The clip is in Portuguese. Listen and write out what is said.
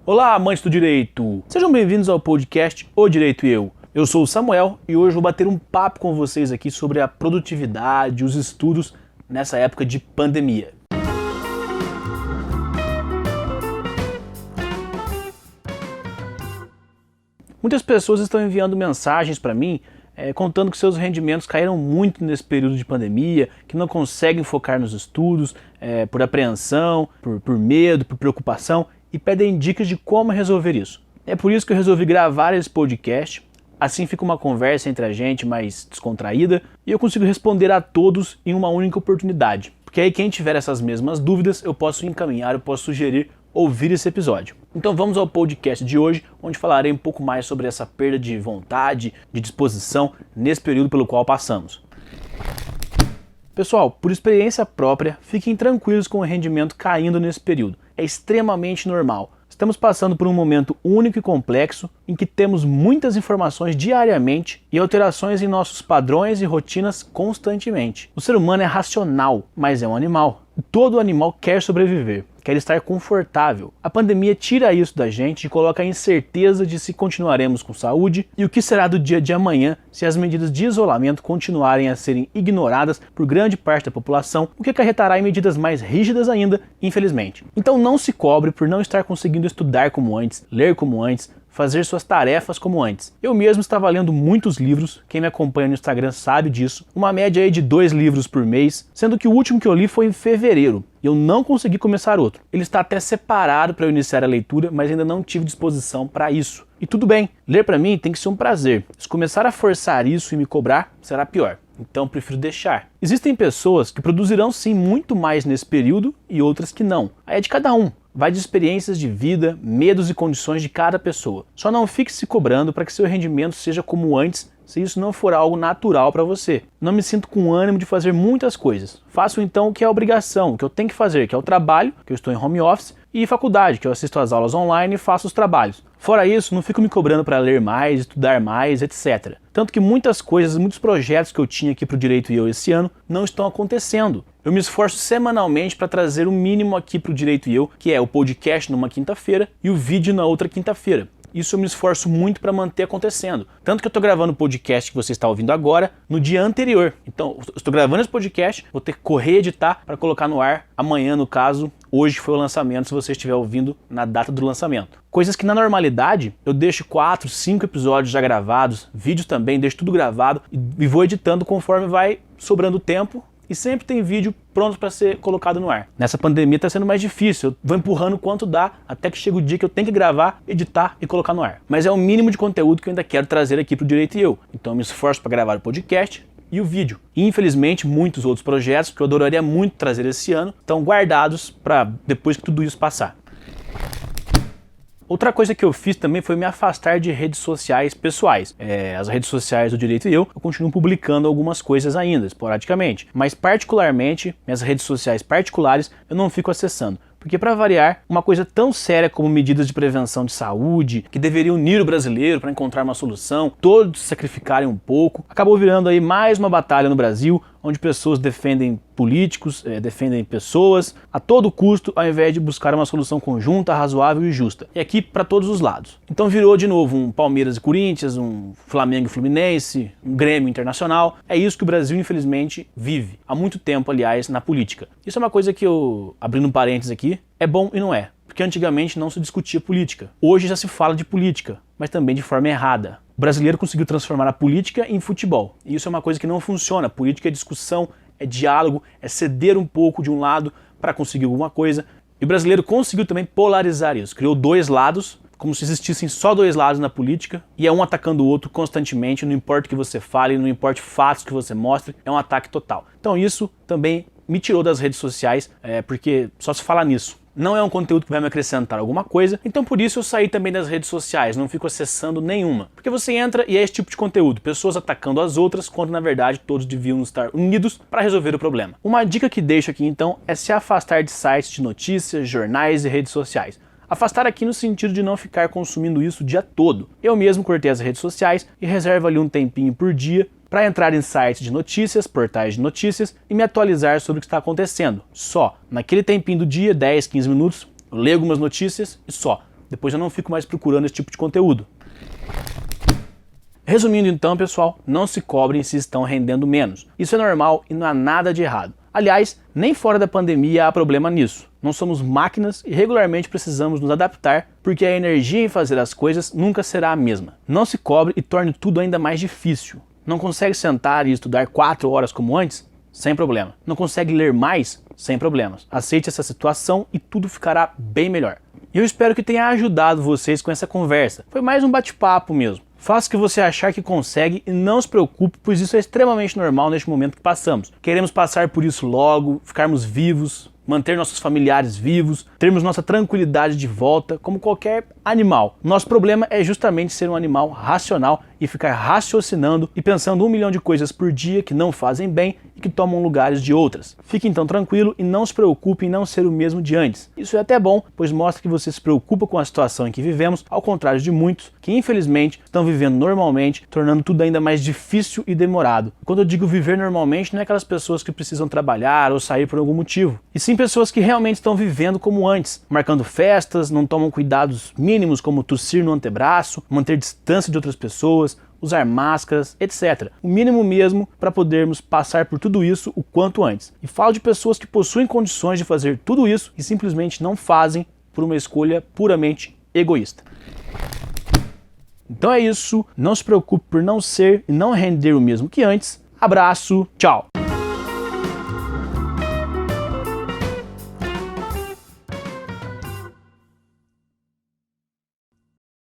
Olá, amantes do direito! Sejam bem-vindos ao podcast O Direito e Eu. Eu sou o Samuel e hoje vou bater um papo com vocês aqui sobre a produtividade, os estudos nessa época de pandemia. Muitas pessoas estão enviando mensagens para mim contando que seus rendimentos caíram muito nesse período de pandemia, que não conseguem focar nos estudos por apreensão, por medo, por preocupação e pedem dicas de como resolver isso. É por isso que eu resolvi gravar esse podcast, assim fica uma conversa entre a gente mais descontraída e eu consigo responder a todos em uma única oportunidade. Porque aí quem tiver essas mesmas dúvidas eu posso encaminhar, eu posso sugerir ouvir esse episódio. Então vamos ao podcast de hoje, onde falarei um pouco mais sobre essa perda de vontade, de disposição nesse período pelo qual passamos. Pessoal, por experiência própria, fiquem tranquilos com o rendimento caindo nesse período. É extremamente normal. Estamos passando por um momento único e complexo em que temos muitas informações diariamente e alterações em nossos padrões e rotinas constantemente. O ser humano é racional, mas é um animal. Todo animal quer sobreviver, quer estar confortável. A pandemia tira isso da gente e coloca a incerteza de se continuaremos com saúde e o que será do dia de amanhã se as medidas de isolamento continuarem a serem ignoradas por grande parte da população, o que acarretará em medidas mais rígidas ainda, infelizmente. Então não se cobre por não estar conseguindo estudar como antes, ler como antes, fazer suas tarefas como antes. Eu mesmo estava lendo muitos livros, quem me acompanha no Instagram sabe disso, uma média aí de 2 livros por mês, sendo que o último que eu li foi em fevereiro, e eu não consegui começar outro. Ele está até separado para eu iniciar a leitura, mas ainda não tive disposição para isso. E tudo bem, ler para mim tem que ser um prazer. Se começar a forçar isso e me cobrar, será pior. Então prefiro deixar. Existem pessoas que produzirão sim muito mais nesse período e outras que não. Aí é de cada um. Vai de experiências de vida, medos e condições de cada pessoa. Só não fique se cobrando para que seu rendimento seja como antes, se isso não for algo natural para você. Não me sinto com ânimo de fazer muitas coisas. Faço então o que é obrigação, o que eu tenho que fazer, que é o trabalho, que eu estou em home office, e faculdade, que eu assisto às aulas online e faço os trabalhos. Fora isso, não fico me cobrando para ler mais, estudar mais, etc. Tanto que muitas coisas, muitos projetos que eu tinha aqui para o Direito e Eu esse ano não estão acontecendo. Eu me esforço semanalmente para trazer o mínimo aqui para o Direito e Eu, que é o podcast numa quinta-feira e o vídeo na outra quinta-feira. Isso eu me esforço muito para manter acontecendo. Tanto que eu estou gravando o podcast que você está ouvindo agora no dia anterior. Então, eu estou gravando esse podcast, vou ter que correr e editar para colocar no ar amanhã, no caso. Hoje foi o lançamento, se você estiver ouvindo na data do lançamento. Coisas que na normalidade eu deixo 4, 5 episódios já gravados, vídeos também, deixo tudo gravado e vou editando conforme vai sobrando tempo. E sempre tem vídeo pronto para ser colocado no ar. Nessa pandemia está sendo mais difícil, eu vou empurrando quanto dá, até que chega o dia que eu tenho que gravar, editar e colocar no ar. Mas é o mínimo de conteúdo que eu ainda quero trazer aqui para o Direito e Eu. Então eu me esforço para gravar o podcast e o vídeo. E infelizmente muitos outros projetos que eu adoraria muito trazer esse ano estão guardados para depois que tudo isso passar. Outra coisa que eu fiz também foi me afastar de redes sociais pessoais. As redes sociais do Direito e Eu continuo publicando algumas coisas ainda, esporadicamente. Mas particularmente, minhas redes sociais particulares, eu não fico acessando. Porque para variar, uma coisa tão séria como medidas de prevenção de saúde, que deveria unir o brasileiro para encontrar uma solução, todos se sacrificarem um pouco, acabou virando aí mais uma batalha no Brasil, onde pessoas defendem políticos, defendem pessoas a todo custo, ao invés de buscar uma solução conjunta, razoável e justa. E aqui para todos os lados. Então virou de novo um Palmeiras e Corinthians, um Flamengo e Fluminense, um Grêmio Internacional. É isso que o Brasil infelizmente vive. Há muito tempo, aliás, na política. Isso é uma coisa que eu, abrindo um parênteses aqui, é bom e não é. Porque antigamente não se discutia política. Hoje já se fala de política, mas também de forma errada. O brasileiro conseguiu transformar a política em futebol. E isso é uma coisa que não funciona. Política é discussão, é diálogo, é ceder um pouco de um lado para conseguir alguma coisa. E o brasileiro conseguiu também polarizar isso. Criou 2 lados, como se existissem só 2 lados na política, e é um atacando o outro constantemente, não importa o que você fale, não importa fatos que você mostre, é um ataque total. Então isso também me tirou das redes sociais, porque só se fala nisso. Não é um conteúdo que vai me acrescentar alguma coisa, então por isso eu saí também das redes sociais, não fico acessando nenhuma. Porque você entra e é esse tipo de conteúdo, pessoas atacando as outras, quando na verdade todos deviam estar unidos para resolver o problema. Uma dica que deixo aqui então é se afastar de sites de notícias, jornais e redes sociais. Afastar aqui no sentido de não ficar consumindo isso o dia todo. Eu mesmo cortei as redes sociais e reservo ali um tempinho por dia para entrar em sites de notícias, portais de notícias e me atualizar sobre o que está acontecendo. Só. Naquele tempinho do dia, 10, 15 minutos, eu leio algumas notícias e só. Depois eu não fico mais procurando esse tipo de conteúdo. Resumindo então, pessoal, não se cobrem se estão rendendo menos. Isso é normal e não há nada de errado. Aliás, nem fora da pandemia há problema nisso. Não somos máquinas e regularmente precisamos nos adaptar, porque a energia em fazer as coisas nunca será a mesma. Não se cobre e torne tudo ainda mais difícil. Não consegue sentar e estudar 4 horas como antes? Sem problema. Não consegue ler mais? Sem problemas. Aceite essa situação e tudo ficará bem melhor. E eu espero que tenha ajudado vocês com essa conversa. Foi mais um bate-papo mesmo. Faça o que você achar que consegue e não se preocupe, pois isso é extremamente normal neste momento que passamos. Queremos passar por isso logo, ficarmos vivos, manter nossos familiares vivos, termos nossa tranquilidade de volta, como qualquer animal. Nosso problema é justamente ser um animal racional e ficar raciocinando e pensando 1 milhão de coisas por dia que não fazem bem e que tomam lugares de outras. Fique então tranquilo e não se preocupe em não ser o mesmo de antes. Isso é até bom, pois mostra que você se preocupa com a situação em que vivemos, ao contrário de muitos que infelizmente estão vivendo normalmente, tornando tudo ainda mais difícil e demorado. Quando eu digo viver normalmente, não é aquelas pessoas que precisam trabalhar ou sair por algum motivo, e sim pessoas que realmente estão vivendo como antes, marcando festas, não tomam cuidados mínimos como tossir no antebraço, manter distância de outras pessoas, usar máscaras, etc. O mínimo mesmo para podermos passar por tudo isso o quanto antes. E falo de pessoas que possuem condições de fazer tudo isso e simplesmente não fazem por uma escolha puramente egoísta. Então é isso, não se preocupe por não ser e não render o mesmo que antes. Abraço, tchau!